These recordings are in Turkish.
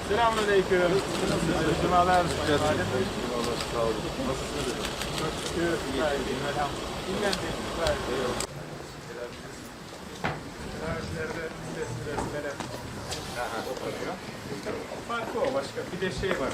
Selamünaleyküm. Cumalar. Sağ olun. Nasılsınız? Çok şükür. İyiyim. Elhamdülillah. Dinlendim. Öğrencilerde resimlere okunuyor. Farkı o. Başka bir de şey var.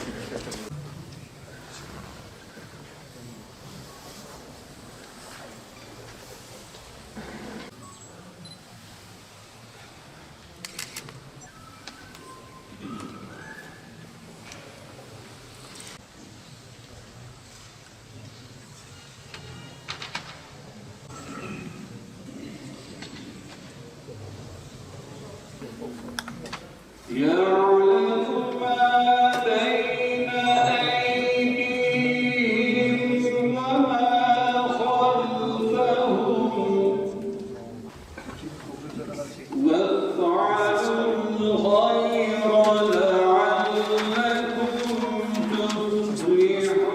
يعلم ما بين أيديهم وما خلفهم وافعلوا الخير لعلكم تفلحون.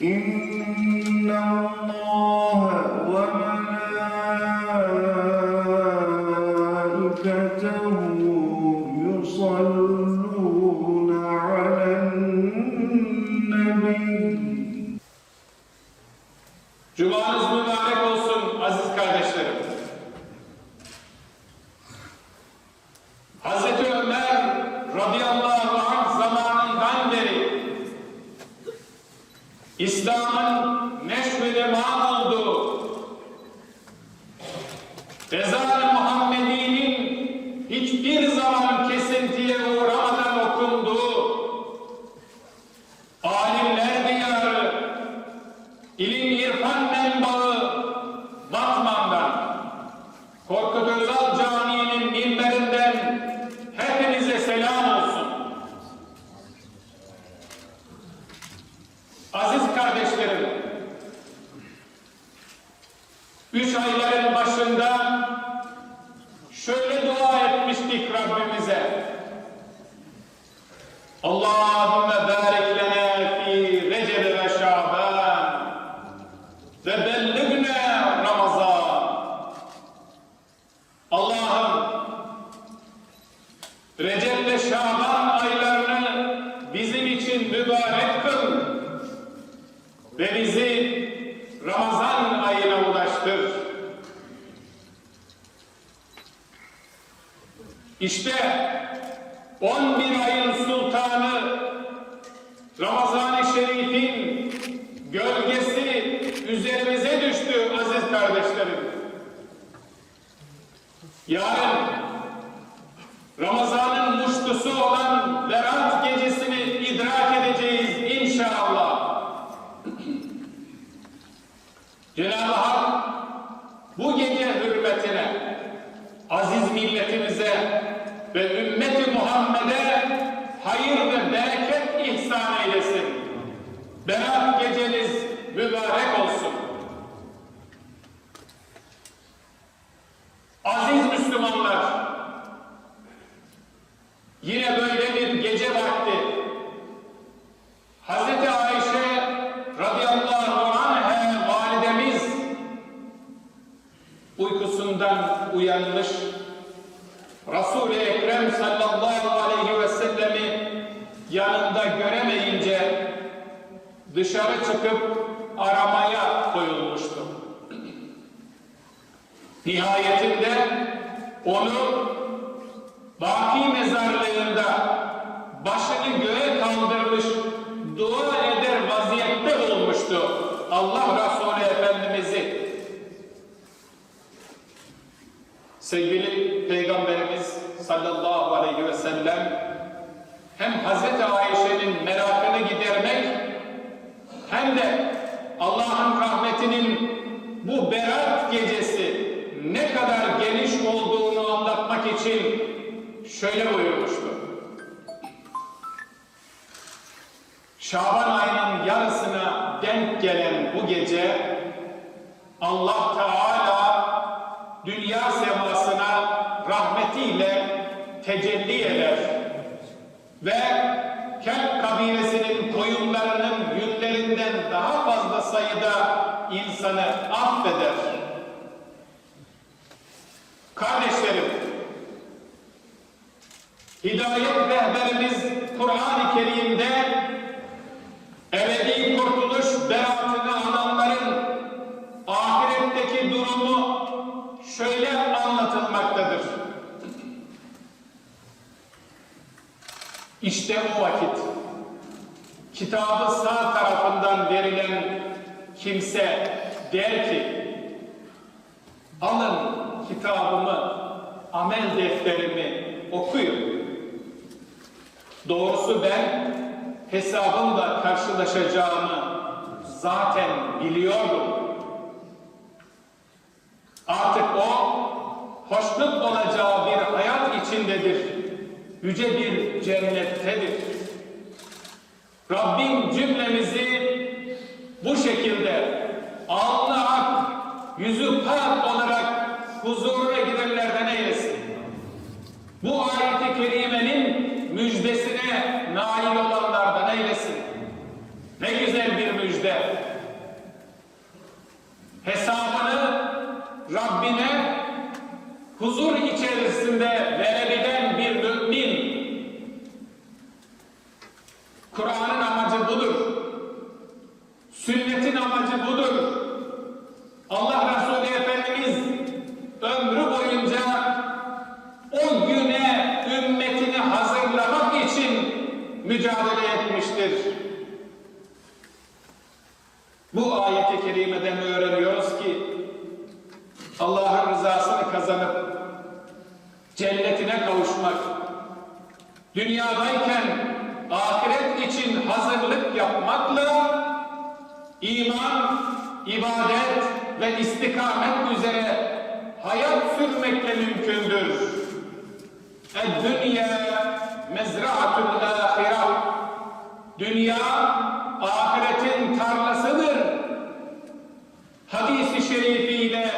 إن الله وملائكته يصلون على النبي. Cumanız mübarek olsun aziz kardeşlerim. Hazreti Ömer radıyallahu anh zamanından beri İslam'ın neşv-i revan olduğu, ezan-ı Muhammedi'nin hiçbir zaman kesintiye uğramadan okunduğu, alimler diyarı, ilim irfan menbaı Batman'dan, Korkut Özal Camii'nin minberinden hepinize selam olsun. Aziz kardeşlerim, 3 ayların başında şöyle dua etmiştik Rabbimize. Allahümme barik lena fi Recep ve Şaban ve belligne Ramazan. Allah'ım, Recep ve Şaban aylarını bizim için mübarek kıl ve bizi Ramazan ayına ulaştır. İşte 11 ayın sultanı Ramazan-ı Şerif'in gölgesi üzerimize düştü aziz kardeşlerim. Yarın Ramazan'ın muştusu olan Berat gecesini idrak edeceğiz inşallah. Cenab-ı Hak bu gece hürmetine aziz milletimize ve ümmeti Muhammed'e hayır ve bereket ihsan eylesin. Berat geceniz mübarek olsun. Aziz Müslümanlar, yine böyle bir gece vakti Hazreti Ayşe radıyallahu anha validemiz uykusundan uyanmış, Resul-i Ekrem sallallahu aleyhi ve sellemi yanında göremeyince dışarı çıkıp aramaya koyulmuştu. Nihayetinde onu Baki mezarlığında başını göğe kaldırmış, dua eder vaziyette olmuştu Allah Resulü Efendimiz'i. Sevgili Peygamberimiz sallallahu aleyhi ve sellem hem Hazreti Ayşe'nin merakını gidermek hem de Allah'ın rahmetini suresinin bu Berat gecesi ne kadar geniş olduğunu anlatmak için şöyle buyurmuştu. Şaban ayının yarısına denk gelen bu gece Allah Teala dünya semasına rahmetiyle tecelli eder ve Kelp kabilesinin koyunlarının yünlerinden daha fazla sayıda insanı affeder. Kardeşlerim, hidayet rehberimiz Kur'an-ı Kerim'de ebedi kurtuluş beratını alanların ahiretteki durumu şöyle anlatılmaktadır. İşte o vakit kitabı sağ tarafından verilen kimse der ki, alın kitabımı, amel defterimi okuyun. Doğrusu ben hesabımla karşılaşacağımı zaten biliyordum. Artık o hoşnut olacağı bir hayat içindedir. Yüce bir cennettedir. Rabbim cümlemizi bu şekilde alnı ak, yüzü pak olarak huzuruna girenlerden eylesin. Bu ayet-i kerimenin müjdesine nail olanlardan eylesin. Ne güzel bir müjde. Hesabını Rabbine huzur içerisinde verebilen bir mümin. Kur'an'ın amacı budur. Sünnetin amacı budur. Allah Resulü Efendimiz ömrü boyunca o güne ümmetini hazırlamak için mücadele etmiştir. Bu ayet-i kerimeden öğreniyoruz ki Allah'ın rızasını kazanıp cennetine kavuşmak, dünyadayken ahiret için hazırlık yapmakla iman, ibadet ve istikamet üzere hayat sürmekle mümkündür. Dünya mezra'atul ahireh. Dünya ahiretin tarlasıdır. Hadis-i şerifiyle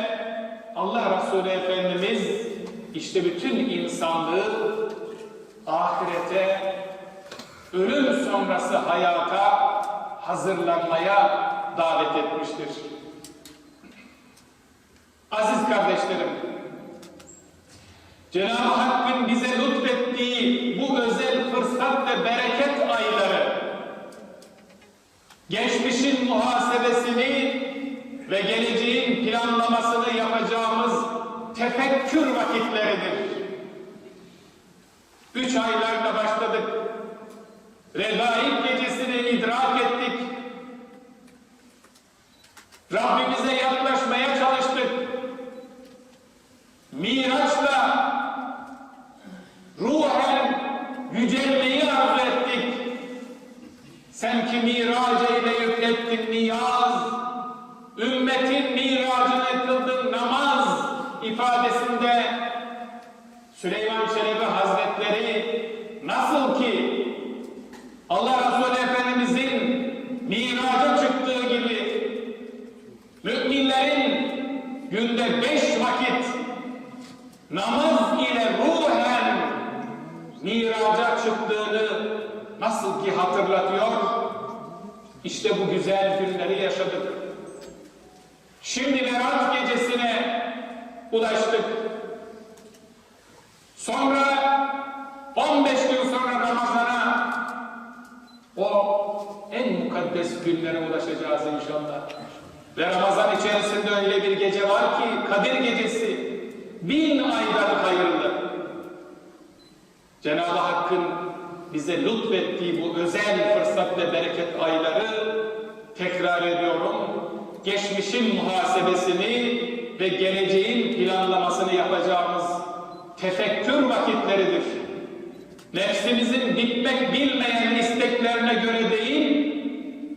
Allah Resulü Efendimiz işte bütün insanlığı ahirete, ölüm sonrası hayata hazırlanmaya davet etmiştir. Aziz kardeşlerim, Cenab-ı Hakk'ın bize lütfettiği bu özel fırsat ve bereket ayları, geçmişin muhasebesini ve geleceğin planlamasını yapacağımız tefekkür vakitleridir. 3 aylarda başladık. Regaib gecesini idrak ettik. Rabbimize yaklaşmaya çalıştık. Miraçla ruhen yücelmeyi arzu ettik. Sen ki mirac ile yüklettin niyaz, ümmetin miracını kıldın namaz ifadesinde Süleyman Çelebi Hazretleri nasıl ki Allah Resulü Efendimizin miraca çıktığı gibi müminlerin günde 5 vakit namaz ile ruhen miraca çıktığını nasıl ki hatırlatıyor, işte bu güzel günleri yaşadık. Şimdi Berat gecesine ulaştık. Sonra 15 gün sonra Ramazan'a, o en mukaddes günlere ulaşacağız inşallah. Ve Ramazan içerisinde öyle bir gece var ki Kadir Gecesi 1000 aydan hayırlı. Cenab-ı Hakk'ın bize lütfettiği bu özel fırsat ve bereket ayları, tekrar ediyorum, geçmişin muhasebesini ve geleceğin planlamasını yapacağımız tefekkür vakitleridir. Nefsimizin bitmek bilmeyen isteklerine göre değil,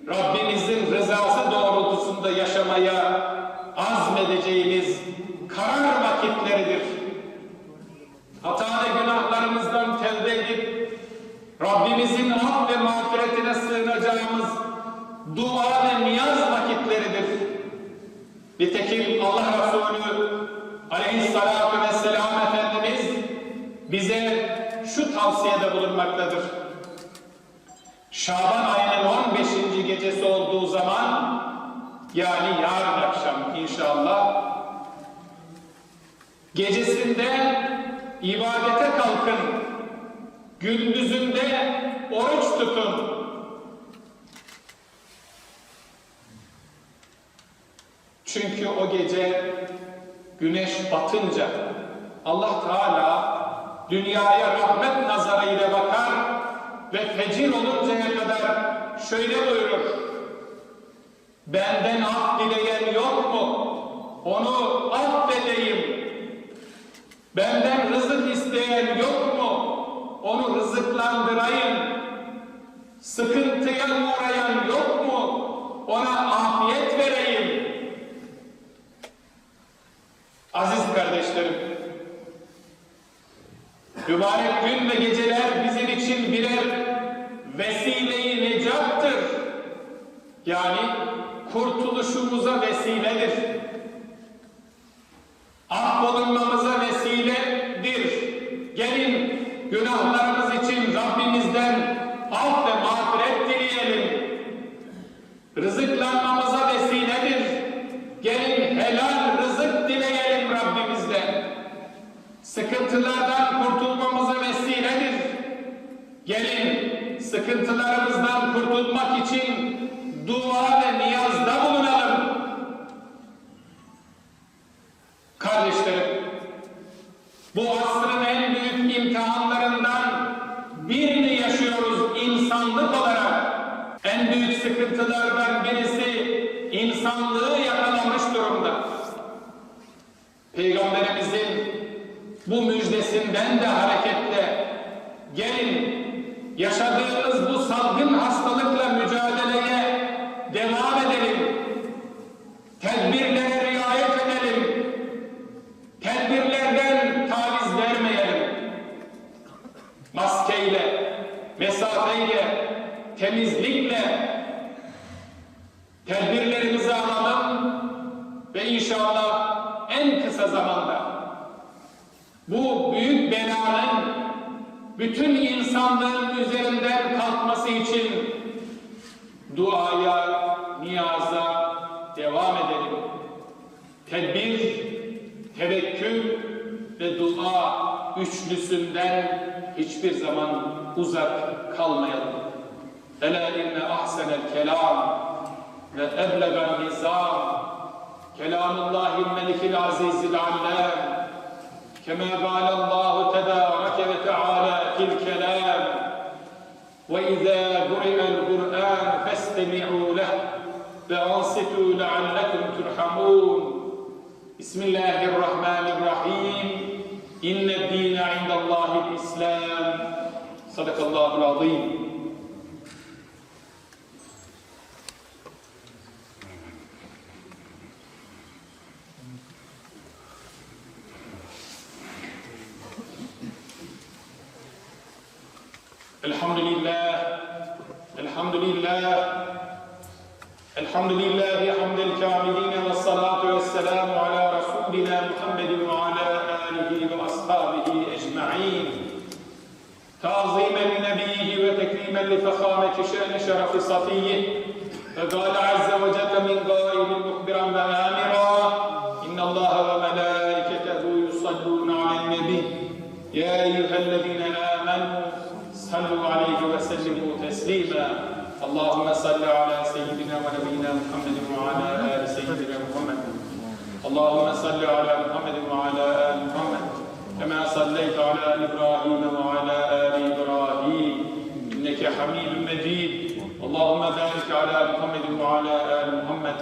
Rabbimizin rızası doğrultusunda yaşamaya Nitekim Allah Resulü aleyhissalatu vesselam Efendimiz bize şu tavsiyede bulunmaktadır. Şaban ayının 15. gecesi olduğu zaman, yani yarın akşam inşallah, gecesinde ibadete kalkın, gündüzünde oruç tutun. Çünkü o gece güneş batınca Allah Teala dünyaya rahmet nazarıyla bakar ve fecir oluncaya kadar şöyle buyurur: benden af dileyen yok mu? Onu affedeyim. Benden rızık isteyen yok mu? Onu rızıklandırayım. Sıkıntıya uğrayan yok mu? Ona afiyet vereyim. Aziz kardeşlerim, mübarek gün ve geceler bizim için birer vesile-i necattır. Yani kurtuluşumuza vesiledir. Affolunmamıza vesiledir. Gelin günahlarımız için Rabbimizden af ve mağfiret dileyelim. Rızıklanmamıza vesiledir. Gelin helal rızık dileyelim Rabbimizden. Sıkıntılardan kurtulmamıza vesiledir. Gelin sıkıntılarımızdan kurtulmak için dua ve niyazda bulunalım. Kardeşlerim, bu asrın en büyük imtihanlarından birini yaşıyoruz insanlık olarak. En büyük sıkıntılardan birisi insanlığı yakalamış durumda. Peygamberimizin bu müjdesinden de hareketle gelin yaşadığımız bu salgın hastalıkla mücadeleye devam edelim. Tedbirlere riayet edelim. Tedbirlerden taviz vermeyelim. Maskeyle, mesafeyle, temizlikle tedbirlerimizi alalım ve inşallah en kısa zamanda bu büyük belanın bütün insanlığın üzerinden kalkması için duaya, niyaza devam edelim. Tedbir, tevekkül ve dua üçlüsünden hiçbir zaman uzak kalmayalım. Ela inne ahsenel kelam ve eblegan nizam kelamullahil melikil azizil allam kema gâlallahu tebâreke ve teâlâ fil kelam ve izâ guri'el Kur'an festemi'û leh ve ansitû leallekum turhamûn. Bismillahirrahmanirrahim. İnned dîne indallâhil islam. Sadakallâhul azîm. Elhamdülillahi hamdel kâmilîne ve salâtu ve selâmu alâ Rasûlina Muhammedin ve alâ âlihi ve ashâbihi ecma'în. Ta'zîmen li nebiyyihi ve tekrimen li fehâmeti şe'ni şerefi safiyyi. Ve gâle azze ve celle min gâilin muhbiran ve âmirâ. İnnallâhe ve melâiketehu yusallûne alen nebi. Ya eyyühellezîne âmenû sallu aleyhi ve sellimu teslîmâ. Allahümme salli ala seyyidina ve nebiyyina Muhammedin ve ala ali seyyidina Muhammed. Allahümme salli ala Muhammedin ve ala ali Muhammed. Kema salleyte ala İbrahim ve ala ali İbrahim. İnneke hamidun mecid. Allahümme barik ala Muhammedin ve ala ali Muhammed.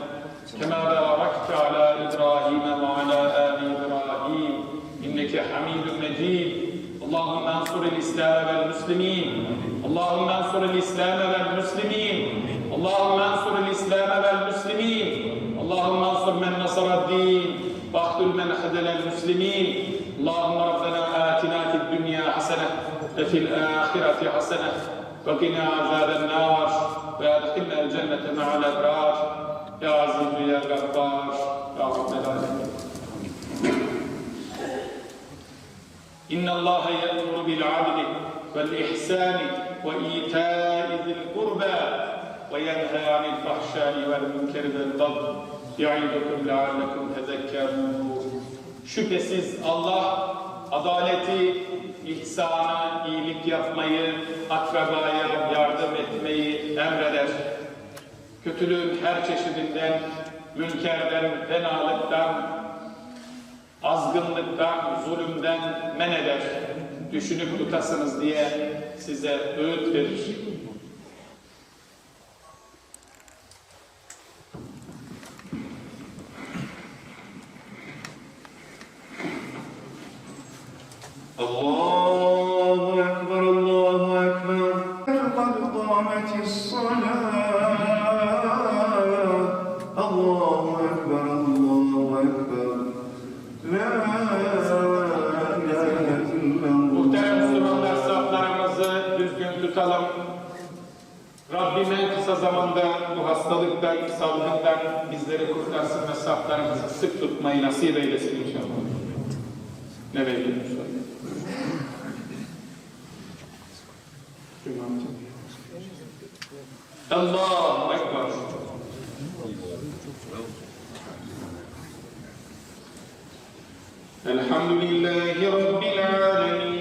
Kema barakte ala İbrahim ve ala ali İbrahim. İnneke hamidun mecid. Allahümme ansuril İslam vel Müslimin. Allahümme ansuril İslam vel Müslimin. Allahümme ansuril İslam vel Müslimin. Allahümme ansur men nasaraddin. Vahdul men hadelel Müslimin. Allahümme Rabbena atina fid dünya hasene ve fil ahireti hasene ve qina azaben nar ve adkhilna'l cennete ma'al ebrar. Ya Aziz ya Gaffar, Ya Allah ya'muru bil adli vel ihsani ve ita'i zil kurba ve yenha anil fahşai vel münkeri vel bagyi ya'idukum leallekum tezekkerun. Şüphesiz Allah adaleti, ihsanı, iyilik yapmayı, akrabaya yardım etmeyi emreder. Kötülüğün her çeşidinden, münkerden, fenalıktan, azgınlıktan, zulümden men eder. Düşünüp tutasınız diye size öğüt verir. الله أكبر الله أكبر قد قامت الصلاة الله أكبر الله أكبر لا إله إلا Muhterem الله Müslümanlar, saflarımızı düzgün tutalım. Rabbim en kısa zamanda bu hastalıktan, salgından bizleri kurtarsın ve saflarımızı sık tutmayı nasip eylesin inşallah. Ne bekliyorsunuz? Allahu Ekber. Elhamdülillahi Rabbil alemin.